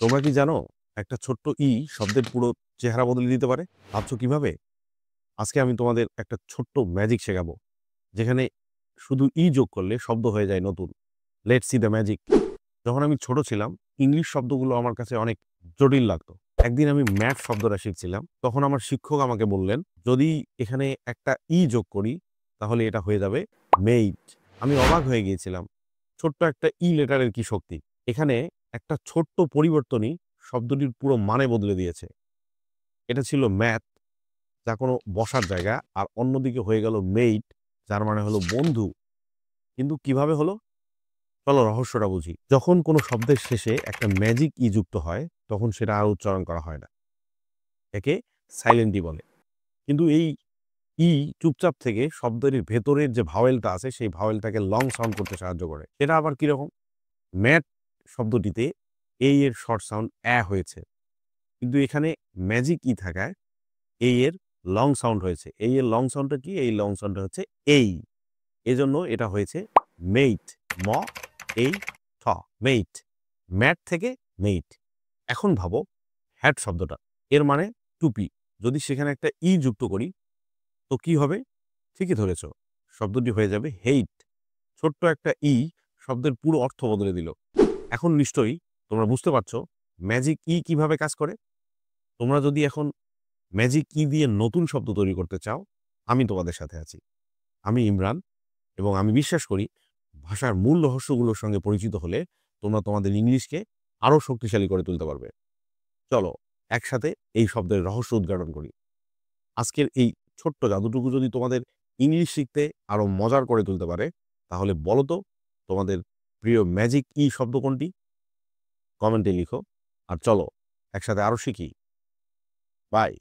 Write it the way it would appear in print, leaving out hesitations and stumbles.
তোমরা কি জানো একটা ছোট্ট শব্দের পুরো চেহারা বদলে দিতে পারে? ভাবছো কিভাবে? আজকে আমি তোমাদের একটা ছোট্ট ম্যাজিক শেখাবো, যেখানে শুধু যোগ করলে শব্দ হয়ে যায় নতুন। Let's see the magic. যখন আমি ছোট ছিলাম, ইংলিশ শব্দগুলো আমার কাছে অনেক জটিল লাগতো। একদিন আমি ম্যাথ শব্দটা শিখছিলাম, তখন আমার শিক্ষক আমাকে বললেন, যদি এখানে একটা যোগ করি তাহলে এটা হয়ে যাবে মেইড। আমি অবাক হয়ে গিয়েছিলাম, ছোট্ট একটা লেটারের কি শক্তি! এখানে একটা ছোট্ট পরিবর্তনই শব্দটির পুরো মানে বদলে দিয়েছে। এটা ছিল ম্যাথ, যা কোনো বসার জায়গা, আর অন্যদিকে হয়ে গেল মেইট, যার মানে হলো বন্ধু। কিন্তু কিভাবে হলো? চলো রহস্যটা বুঝি। যখন কোনো শব্দের শেষে একটা ম্যাজিক যুক্ত হয়, তখন সেটা আর উচ্চারণ করা হয় না, একে সাইলেন্ট বলে। কিন্তু এই চুপচাপ থেকে শব্দের ভেতরের যে ভাওয়েলটা আছে, সেই ভাওয়েলটাকে লং সাউন্ড করতে সাহায্য করে। এটা আবার কিরকম? ম্যাট শব্দটিতে এর শর্ট সাউন্ড হয়েছে, কিন্তু এখানে ম্যাজিক থাকায় এর লং সাউন্ড হয়েছে। এর লং সাউন্ডটা কি? এই লং সাউন্ডটা হচ্ছে এই। এজন্য এটা হয়েছে মেইট। ম এই ঠ, মেইট। ম্যাট থেকে মেইট। এখন ভাবো হ্যাট শব্দটা, এর মানে টুপি। যদি সেখানে একটা যুক্ত করি, তো কি হবে? ঠিকই ধরেছ, শব্দটি হয়ে যাবে হেইট। ছোট্ট একটা শব্দের পুরো অর্থ বদলে দিল। এখন নিশ্চয়ই তোমরা বুঝতে পারছো ম্যাজিক কিভাবে কাজ করে। তোমরা যদি এখন ম্যাজিক দিয়ে নতুন শব্দ তৈরি করতে চাও, আমি তোমাদের সাথে আছি। আমি ইমরান, এবং আমি বিশ্বাস করি ভাষার মূল রহস্যগুলোর সঙ্গে পরিচিত হলে তোমরা তোমাদের ইংলিশকে আরও শক্তিশালী করে তুলতে পারবে। চলো একসাথে এই শব্দের রহস্য উদ্ঘাটন করি। আজকের এই ছোট্ট জাদুটুকু যদি তোমাদের ইংলিশ শিখতে আরও মজার করে তুলতে পারে, তাহলে বলো তো তোমাদের প্রিয় ম্যাজিক শব্দ কোনটি? কমেন্টে লিখো। আর চলো একসাথে আরও শিখি। বাই।